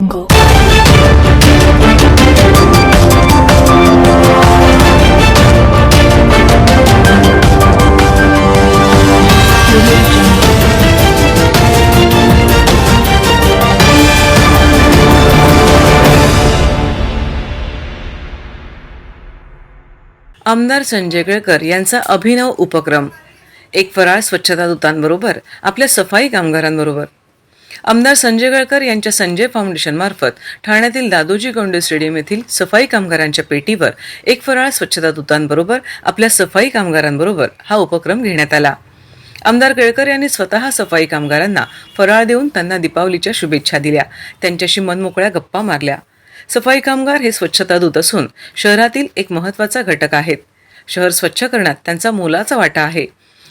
Go. आमदार संजय केळकर यांचा अभिनव उपक्रम. एक फराळ स्वच्छता दूतांबरोबर आपल्या सफाई कामगारांबरोबर. आमदार संजय केळकर यांच्या संजय फाउंडेशन मार्फत ठाण्यातील दादोजी कोंडे स्टेडियम येथील सफाई कामगारांच्या पेटीवर एक फराळ स्वच्छता दूतांबरोबर आपल्या सफाई कामगारांबरोबर हा उपक्रम घेण्यात आला. आमदार केळकर यांनी स्वतः सफाई कामगारांना फराळ देऊन त्यांना दीपावलीच्या शुभेच्छा दिल्या, त्यांच्याशी मनमोकळ्या गप्पा मारल्या. सफाई कामगार हे स्वच्छता दूत असून शहरातील एक महत्त्वाचा घटक आहेत. शहर स्वच्छ करण्यात त्यांचा मोलाचा वाटा आहे.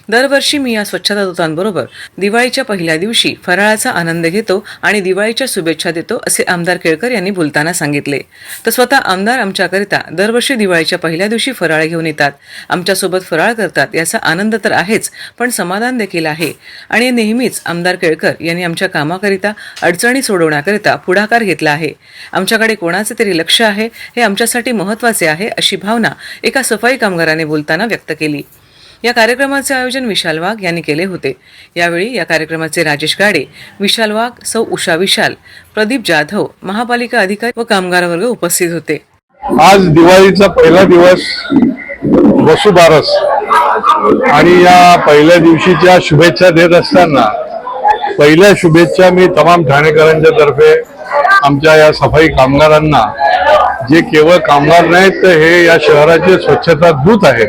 दरवर्षी मी या स्वच्छता दूतांबरोबर दिवाळीच्या पहिल्या दिवशी फराळाचा आनंद घेतो आणि दिवाळीच्या शुभेच्छा देतो, असे आमदार केळकर यांनी बोलताना सांगितले. तर स्वतः आमदार आमच्याकरिता दरवर्षी दिवाळीच्या पहिल्या दिवशी फराळ घेऊन येतात, आमच्यासोबत फराळ करतात. याचा आनंद तर आहेच, पण समाधान देखील आहे. आणि नेहमीच आमदार केळकर यांनी आमच्या कामाकरिता, अडचणी सोडवण्याकरिता पुढाकार घेतला आहे. आमच्याकडे कोणाचे तरी लक्ष आहे, हे आमच्यासाठी महत्त्वाचे आहे, अशी भावना एका सफाई कामगाराने बोलताना व्यक्त केली. या कार्यक्रमाचे आयोजन विशाल वाघ यांनी केले होते. यावेळी या कार्यक्रमाचे राजेश गाडे, विशाल वाघ, सौ उषा विशाल, प्रदीप जाधव, महापालिका अधिकारी व कामगार वर्ग उपस्थित होते. आज दिवाळीचा पहिला दिवस वसुबारस आणि या पहिल्या दिवशीच्या शुभेच्छा देत असताना पहिल्या शुभेच्छा मी तमाम ठाणेकरांच्या तर्फे आमच्या या सफाई कामगारांना, जे केवळ कामगार नाहीत तर हे या शहराचे स्वच्छता दूत आहेत,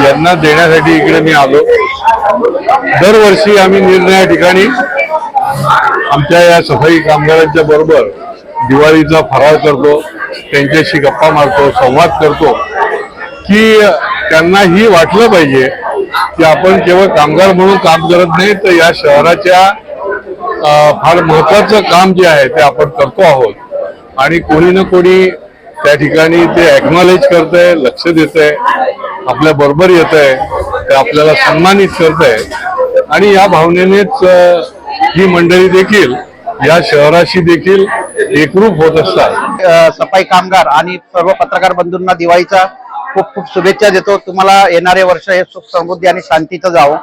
यांना देण्यासाठी इकडे मी आलो. दरवर्षी आम्ही निरनिराळ्या ठिकाणी आमच्या या सफाई कामगारांच्या बरोबर दिवाळीचा फराळ करतो, त्यांच्याशी गप्पा मारतो, संवाद करतो, की त्यांनाही वाटलं पाहिजे की आपण केवळ कामगार म्हणून काम करत नाही, तर या शहराच्या फार महत्वाचं काम जे आहे ते आपण करतो आहोत. आणि कोणी ना कोणी त्या ठिकाणी ते ॲक्नॉलेज करतंय, लक्ष देतंय, आपल्या बरोबर येत आहे, ते आपल्याला सन्मानित करत आहे. आणि या भावनेनेच ही मंडळी देखील या शहराशी देखील एकरूप होत असतात. सफाई कामगार आणि सर्व पत्रकार बंधूंना दिवाळीचा खूप खूप शुभेच्छा देतो. तुम्हाला येणारे वर्ष हे सुख समृद्धी आणि शांतीचं जावो.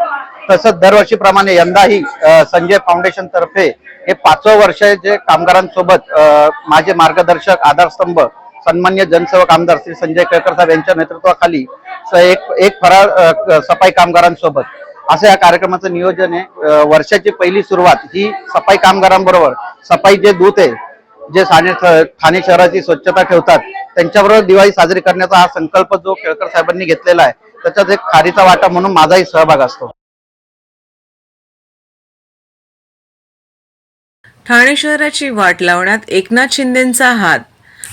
तसंच दरवर्षीप्रमाणे यंदाही संजय फाउंडेशन तर्फे हे 5वं वर्ष आहे, जे कामगारांसोबत माझे मार्गदर्शक, आधारस्तंभ, सन्मान्य जनसेवक आमदार श्री संजय केळकर साहेब यांच्या नेतृत्वाखाली एक फराळ सफाई कामगारांसोबत असं या कार्यक्रमाचं नियोजन आहे. वर्षाची पहिली सुरुवात ही सफाई कामगारांबरोबर, सफाई जे दूत आहे, जे ठाणे शहराची स्वच्छता ठेवतात, त्यांच्याबरोबर दिवाळी साजरी करण्याचा हा संकल्प जो केळकर साहेबांनी घेतलेला आहे, त्याच्यात एक खारीचा वाटा म्हणून माझाही सहभाग असतो. ठाणे शहराची वाट लावण्यात एकनाथ शिंदेंचा हात.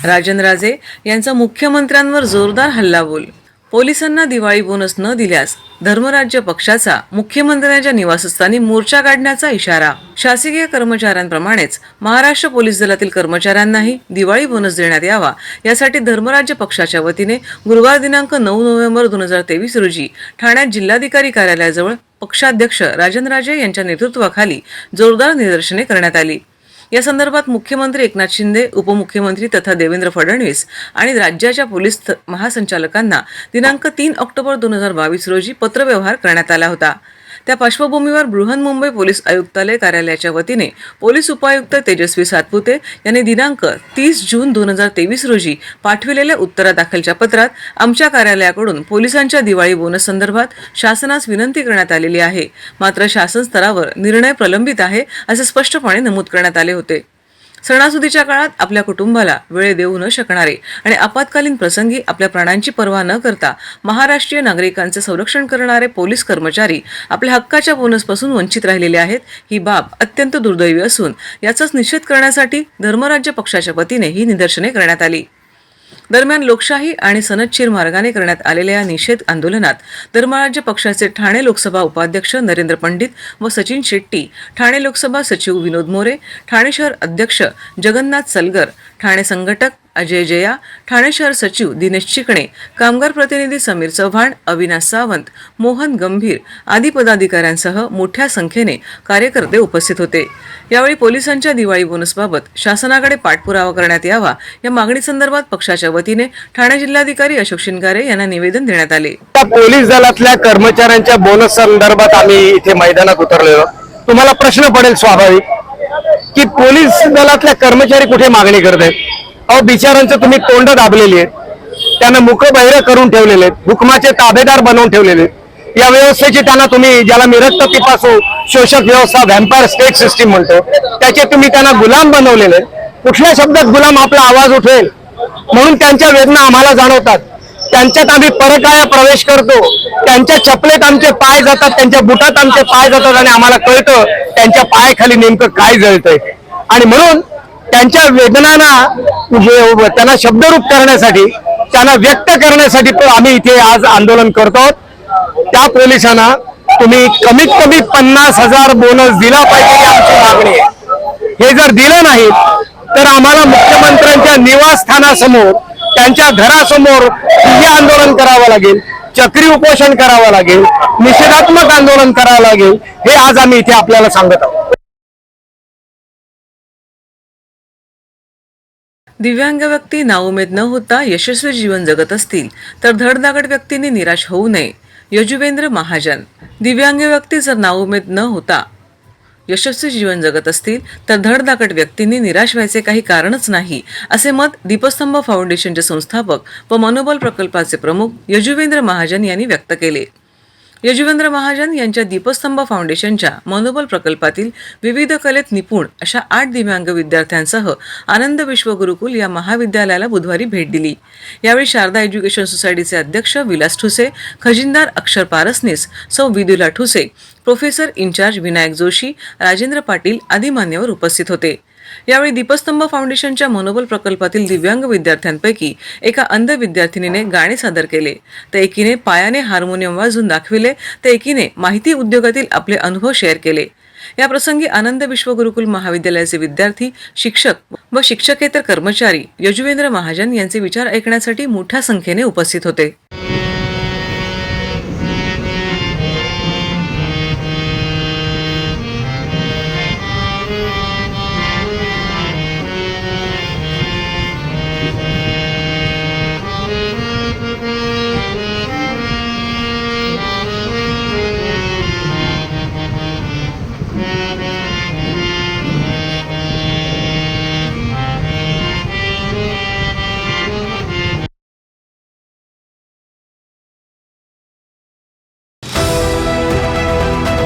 राजनराजे यांचा मुख्यमंत्र्यांवर जोरदार हल्लाबोल. पोलिसांना दिवाळी बोनस न दिल्यास धर्मराज्य पक्षाचा मुख्यमंत्र्यांच्या निवासस्थानी मोर्चा काढण्याचा इशारा. शासकीय कर्मचाऱ्यांप्रमाणेच महाराष्ट्र पोलीस दलातील कर्मचाऱ्यांनाही दिवाळी बोनस देण्यात यावा, यासाठी धर्मराज्य पक्षाच्या वतीने गुरुवार दिनांक 9 नोव्हेंबर 2023 रोजी ठाण्यात जिल्हाधिकारी कार्यालयाजवळ पक्षाध्यक्ष राजनराजे यांच्या नेतृत्वाखाली जोरदार निदर्शने करण्यात आली. या संदर्भात मुख्यमंत्री एकनाथ शिंदे, उपमुख्यमंत्री तथा देवेंद्र फडणवीस आणि राज्याच्या पोलीस महासंचालकांना दिनांक 3 ऑक्टोबर 2022 रोजी पत्रव्यवहार करण्यात आला होता. त्या पार्श्वभूमीवर बृहन्मुंबई पोलीस आयुक्तालय कार्यालयाच्या वतीने पोलीस उपायुक्त तेजस्वी सातपुते यांनी दिनांक 30 जून 2023 रोजी पाठविलेल्या उत्तरादाखलच्या पत्रात आमच्या कार्यालयाकडून पोलिसांच्या दिवाळी बोनस संदर्भात शासनास विनंती करण्यात आलेली आहे, मात्र शासन स्तरावर निर्णय प्रलंबित आहे, असे स्पष्टपणे नमूद करण्यात आले होते. सणासुदीच्या काळात आपल्या कुटुंबाला वेळ देऊ न शकणारे आणि आपत्कालीन प्रसंगी आपल्या प्राणांची पर्वा न करता महाराष्ट्रीय नागरिकांचे संरक्षण करणारे पोलीस कर्मचारी आपल्या हक्काच्या बोनसपासून वंचित राहिलेले आहेत. ही बाब अत्यंत दुर्दैवी असून याचाच निषेध करण्यासाठी धर्मराज्य पक्षाच्या वतीने ही निदर्शने करण्यात आली. दरम्यान लोकशाही आणि सनदशीर मार्गाने करण्यात आलेल्या या निषेध आंदोलनात धर्मराज्य पक्षाचे ठाणे लोकसभा उपाध्यक्ष नरेंद्र पंडित व सचिन शेट्टी, ठाणे लोकसभा सचिव विनोद मोरे, ठाणे शहर अध्यक्ष जगन्नाथ सलगर, ठाणे संघटक अजय जया, ठाणे शहर सचिव दिनेश चिकणे, कामगार प्रतिनिधी समीर चव्हाण, अविनाश सावंत, मोहन गंभीर आदी पदाधिकाऱ्यांसह मोठ्या संख्येने कार्यकर्ते उपस्थित होते. यावेळी पोलिसांच्या दिवाळी बोनसबाबत शासनाकडे पाठपुरावा करण्यात यावा या मागणीसंदर्भात पक्षाच्या वतीने ठाणे जिल्हाधिकारी अशोक शिनगारे यांना निवेदन देण्यात आले. पोलीस दलातल्या कर्मचाऱ्यांच्या बोनस संदर्भात आम्ही इथे मैदानात उतरलेलो. तुम्हाला प्रश्न पडेल स्वाभाविक की पोलीस दलातल्या कर्मचारी कुठे मागणी करत आहेत. अहो, बिचारांचं तुम्ही तोंड दाबलेली आहेत, त्यांना मुकबहिर करून ठेवलेले आहेत, हुकमाचे ताबेदार बनवून ठेवलेले आहेत. या व्यवस्थेची त्यांना तुम्ही, ज्याला मी रक्त पिपासू शोषक व्यवस्था व्हॅम्पायर स्टेट सिस्टीम म्हणतो, त्याचे तुम्ही त्यांना गुलाम बनवलेले. कुठल्या शब्दात गुलाम आपला आवाज उठवेल म्हणून त्यांच्या वेदना आम्हाला जाणवतात. त्यांच्यात आम्ही परकाया प्रवेश करतो, त्यांच्या चपलेत आमचे पाय जातात, त्यांच्या बुटात आमचे पाय जातात आणि आम्हाला कळतं त्यांच्या पायाखाली नेमकं काय जळतंय. आणि म्हणून त्यांच्या वेदनांना त्यांना शब्दरूप करण्यासाठी, त्यांना व्यक्त करण्यासाठी आम्ही इथे आज आंदोलन करतो. त्या पोलिसांना तुम्ही कमीत कमी 50,000 बोनस दिला पाहिजे ही आमची मागणी आहे. हे जर दिलं नाही तर आम्हाला मुख्यमंत्र्यांच्या निवासस्थानासमोर, त्यांच्या घरासमोर ठिय्या आंदोलन करावं लागेल, चक्री उपोषण करावं लागेल, निषेधात्मक आंदोलन करावं लागेल. हे आज आम्ही इथे आपल्याला सांगत आहोत. दिव्यांग व्यक्ती नाउमेद न होता यशस्वी जीवन जगत असतील तर धडधाकट व्यक्तींनी निराश होऊ नये. यजुवेंद्र महाजन. दिव्यांग व्यक्ती जर नाउमेद न होता यशस्वी जीवन जगत असतील तर धडधाकट व्यक्तींनी निराश व्हायचे काही कारणच नाही, असे मत दीपस्तंभ फाउंडेशनचे संस्थापक व मनोबल प्रकल्पाचे प्रमुख यजुवेंद्र महाजन यांनी व्यक्त केले. यजुवेंद्र महाजन यांच्या दीपस्तंभ फाउंडेशनच्या मनोबल प्रकल्पातील विविध कलेत निपुण अशा 8 दिव्यांग विद्यार्थ्यांसह आनंद विश्व गुरुकुल या महाविद्यालयाला बुधवारी भेट दिली. यावेळी शारदा एज्युकेशन सोसायटीचे अध्यक्ष विलास ठुसे, खजिनदार अक्षर पारसनीस, सौ विदुला ठुसे, प्रोफेसर इन्चार्ज विनायक जोशी, राजेंद्र पाटील आदी मान्यवर उपस्थित होते. यावेळी दीपस्तंभ फाउंडेशनच्या मनोबल प्रकल्पातील दिव्यांग विद्यार्थ्यांपैकी एका अंध विद्यार्थिनीने गाणे सादर केले, तर एकीने पायाने हार्मोनियम वाजवून दाखविले, तर एकीने माहिती उद्योगातील आपले अनुभव शेअर केले. या प्रसंगी आनंद विश्व गुरुकुल महाविद्यालयाचे विद्यार्थी, शिक्षक व शिक्षकेतर कर्मचारी यजुवेंद्र महाजन यांचे विचार ऐकण्यासाठी मोठ्या संख्येने उपस्थित होते.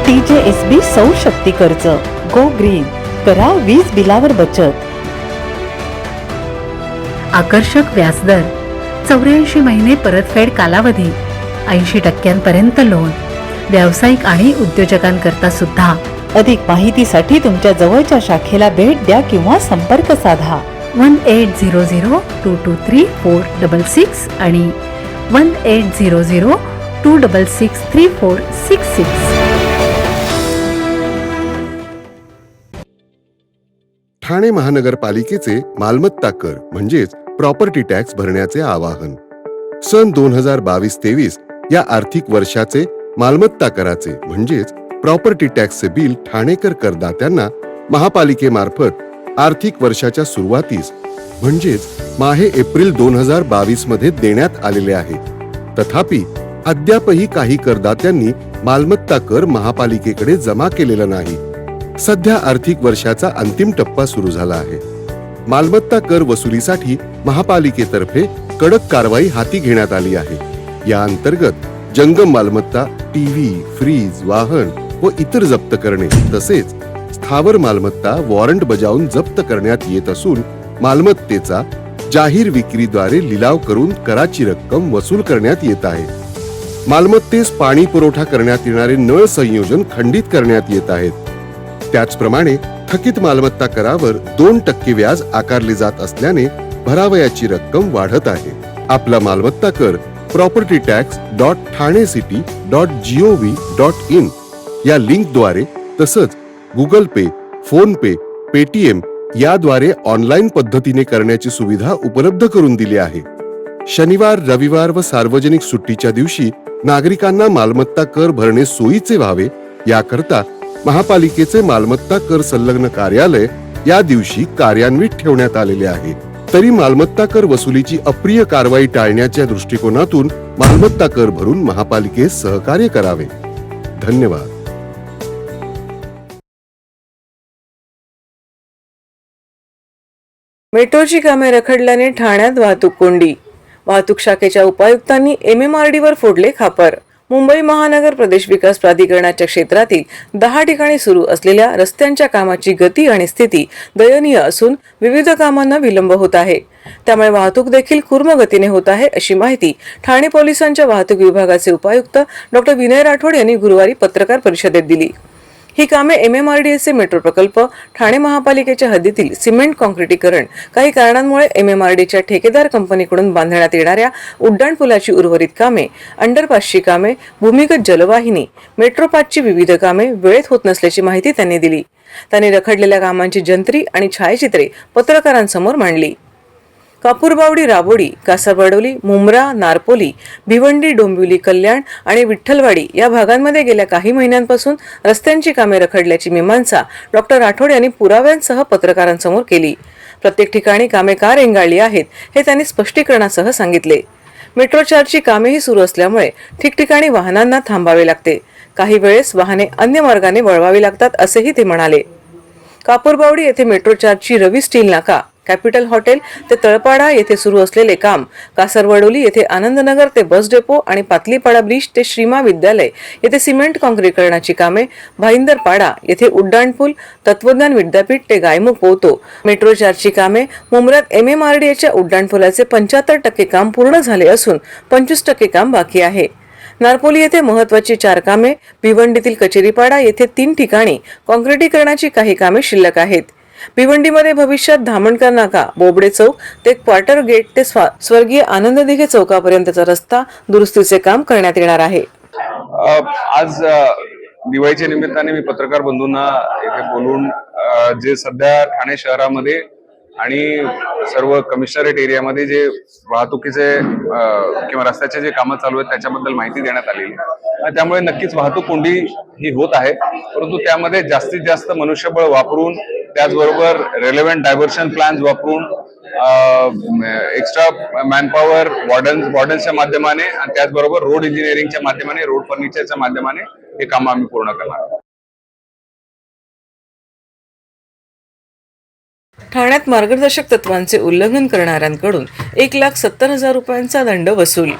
TJSB सौर शक्ती कर्ज. Go green. करा वीज बिलावर बचत. आकर्षक व्याजदर, 84 महिने परतफेड कालावधी, 80% लोन, व्यावसायिक आणि उद्योजकांकरता सुद्धा. अधिक माहितीसाठी तुमच्या जवळच्या शाखेला भेट द्या किंवा संपर्क साधा. 1800-223-466 आणि 1800-266-3466. ठाणे महानगरपालिकेचे मालमत्ता कर म्हणजेच प्रॉपर्टी टॅक्स भरण्याचे आवाहन. सन 2022-23 या आर्थिक वर्षाचे मालमत्ता कराचे म्हणजेच प्रॉपर्टी टॅक्सचे बिल ठाणेकर करदात्यांना महापालिकेमार्फत आर्थिक वर्षाच्या सुरुवातीस म्हणजेच माहे एप्रिल 2022 मध्ये देण्यात आलेले आहे. तथापि अद्यापही काही करदात्यांनी मालमत्ता कर महापालिकेकडे जमा केलेला नाही. सध्या आर्थिक वर्षाचा अंतिम टप्पा सुरू झाला आहे. मालमत्ता कर वसुलीसाठी महापालिकेतर्फे कडक कारवाई हाती घेण्यात आली आहे. या अंतर्गत जंगम मालमत्ता, टीव्ही, फ्रीज, वाहन व इतर जप्त करणे तसेच स्थावर मालमत्ता वॉरंट बजावून जप्त करण्यात येत असून मालमत्तेचा जाहीर विक्रीद्वारे लिलाव करून कराची रक्कम वसूल करण्यात येत आहे. मालमत्तेस पाणी पुरवठा करण्यात येणारे नळ संयोजन खंडित करण्यात येत आहेत. त्याचप्रमाणे थकीत मालमत्ता करावर 2% व्याज आकारले जात असल्याने भरावयाची रक्कम वाढत आहे. आपला मालमत्ता कर propertytax.thanecity.gov.in या लिंकद्वारे तसंच गुगल पे, फोन पे, पेटीएम याद्वारे ऑनलाईन पद्धतीने करण्याची सुविधा उपलब्ध करून दिली आहे. शनिवार, रविवार व सार्वजनिक सुट्टीच्या दिवशी नागरिकांना मालमत्ता कर भरणे सोयीचे व्हावे याकरता महापालिकेचे मालमत्ता कर संलग्न कार्यालय या दिवशी कार्यान्वित ठेवण्यात आलेले आहे. तरी मालमत्ता कर वसुलीची अप्रिय कारवाई टाळण्याच्या दृष्टिकोनातून मालमत्ता कर भरून महापालिकेस सहकार्य करावे. धन्यवाद. मेट्रोची कामे रखडल्याने ठाण्यात वाहतूक कोंडी. वाहतूक शाखेच्या उपायुक्तांनी MMRDवर फोडले खापर. मुंबई महानगर प्रदेश विकास प्राधिकरणाच्या क्षेत्रातील 10 ठिकाणी सुरू असलेल्या रस्त्यांच्या कामाची गती आणि स्थिती दयनीय असून विविध कामांना विलंब होत आहे. त्यामुळे वाहतूक देखील कूर्म गतीने होत आहे, अशी माहिती ठाणे पोलिसांच्या वाहतूक विभागाचे उपायुक्त डॉ. विनय राठोड यांनी गुरुवारी पत्रकार परिषदेत दिली. ही कामे MMRDAचे मेट्रो प्रकल्प, ठाणे महापालिकेच्या हद्दीतील सिमेंट काँक्रिटीकरण, काही कारणांमुळे MMRDAच्या ठेकेदार कंपनीकडून बांधण्यात येणाऱ्या उड्डाणपुलाची उर्वरित कामे, अंडरपासची कामे, भूमिगत जलवाहिनी, मेट्रोपाथची विविध कामे वेळेत होत नसल्याची माहिती त्यांनी दिली. त्यांनी रखडलेल्या कामांची जंत्री आणि छायाचित्रे पत्रकारांसमोर मांडली. कापूरबावडी, राबोडी, कासारवडोली, मुंब्रा, नारपोली, भिवंडी, डोंबिवली, कल्याण आणि विठ्ठलवाडी या भागांमध्ये गेल्या काही महिन्यांपासून रस्त्यांची कामे रखडल्याची मीमांसा डॉ. राठोड यांनी पुराव्यांसह पत्रकारांसमोर केली. प्रत्येक ठिकाणी कामे का रेंगाळली आहेत हे त्यांनी स्पष्टीकरणासह सांगितले. मेट्रो 4ची कामेही सुरू असल्यामुळे ठिकठिकाणी वाहनांना थांबावे लागते. काही वेळेस वाहने अन्य मार्गाने वळवावी लागतात, असेही ते म्हणाले. कापूरबावडी येथे मेट्रो 4ची रवी स्टील नाका, कॅपिटल हॉटेल ते तळपाडा येथे सुरू असलेले काम, कासारवडोली येथे आनंदनगर ते बस डेपो आणि पातलीपाडा ब्रिज ते श्रीमा विद्यालय येथे सिमेंट काँक्रीटीकरणाची कामे, भाईंदरपाडा येथे उड्डाणपूल, तत्वज्ञान विद्यापीठ ते गायमुख पोहतो मेट्रो 4ची कामे, मुंब्र्यात MMRDAच्या उड्डाणपुलाचे 75% काम पूर्ण झाले असून 25% काम बाकी आहे. नारपोली येथे महत्वाची 4 कामे, भिवंडीतील कचेरीपाडा येथे 3 ठिकाणी काँक्रिटीकरणाची काही कामे शिल्लक आहेत. भिवंडीमध्ये भविष्यात धामणकर नाका, बोबडे चौक ते क्वार्टर गेट ते स्वर्गीय आनंद दिघे चौकापर्यंतचा रस्ता दुरुस्तीचे काम करण्यात येणार आहे. आज दिवाळीच्या निमित्ताने मी पत्रकार बंधूंना इथे बोलून जे सध्या ठाणे शहरामध्ये आणि सर्व कमिशनरेट एरियामध्ये जे वाहतुकीचे किंवा रस्त्याचे जे कामं चालू आहेत त्याच्याबद्दल माहिती देण्यात आलेली आहे. त्यामुळे नक्कीच वाहतूक कोंडी ही होत आहे, परंतु त्यामध्ये जास्तीत जास्त मनुष्यबळ वापरून, त्याचबरोबर रेलेव्हंट डायव्हर्शन प्लॅन्स वापरून, एक्स्ट्रा मॅनपॉवर, वॉर्डन्सच्या माध्यमाने आणि त्याचबरोबर रोड इंजिनिअरिंगच्या माध्यमाने, रोड फर्निचरच्या माध्यमाने हे काम आम्ही पूर्ण करणार आहोत. ठाण्यात मार्गदर्शक तत्वांचे उल्लंघन करणाऱ्यांकडून 1,70,000 रुपयांचा दंड वसूल.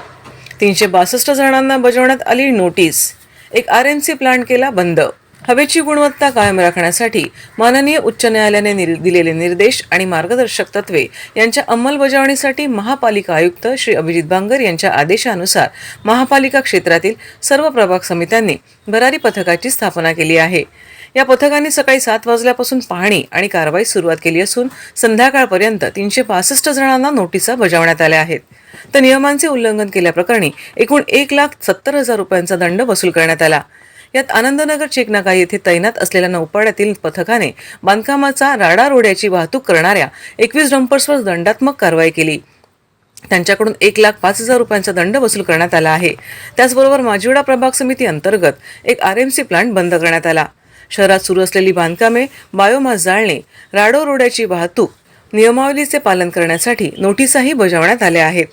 362 जणांना बजावण्यात आली नोटीस. एक RNC प्लांट केला बंद. हवेची गुणवत्ता कायम राखण्यासाठी माननीय उच्च न्यायालयाने दिलेले निर्देश आणि मार्गदर्शक तत्वे यांच्या अंमलबजावणीसाठी महापालिका आयुक्त श्री अभिजित बांगर यांच्या आदेशानुसार महापालिका क्षेत्रातील सर्व प्रभाग समित्यांनी भरारी पथकाची स्थापना केली आहे. या पथकाने सकाळी 7 वाजल्यापासून पाहणी आणि कारवाई सुरुवात केली असून संध्याकाळपर्यंत 362 जणांना नोटिसा बजावण्यात आल्या आहेत. तर नियमांचे उल्लंघन केल्याप्रकरणी एकूण 1,70,000 रुपयांचा दंड वसूल करण्यात आला. यात आनंदनगर चेकनाका येथे तैनात असलेल्या नौपाड्यातील पथकाने बांधकामाचा राडारोड्याची वाहतूक करणाऱ्या 21 डंपर्सवर दंडात्मक कारवाई केली. त्यांच्याकडून 1,05,000 रुपयांचा दंड वसूल करण्यात आला आहे. त्याचबरोबर माजिवडा प्रभाग समिती अंतर्गत एक RMC प्लांट बंद करण्यात आला. शहरात सुरू असलेली बांधकामे, बायोमास जाळणे, राडो रोड्याची वाहतूक नियमावलीचे पालन करण्यासाठी नोटिसाही बजावण्यात आल्या आहेत.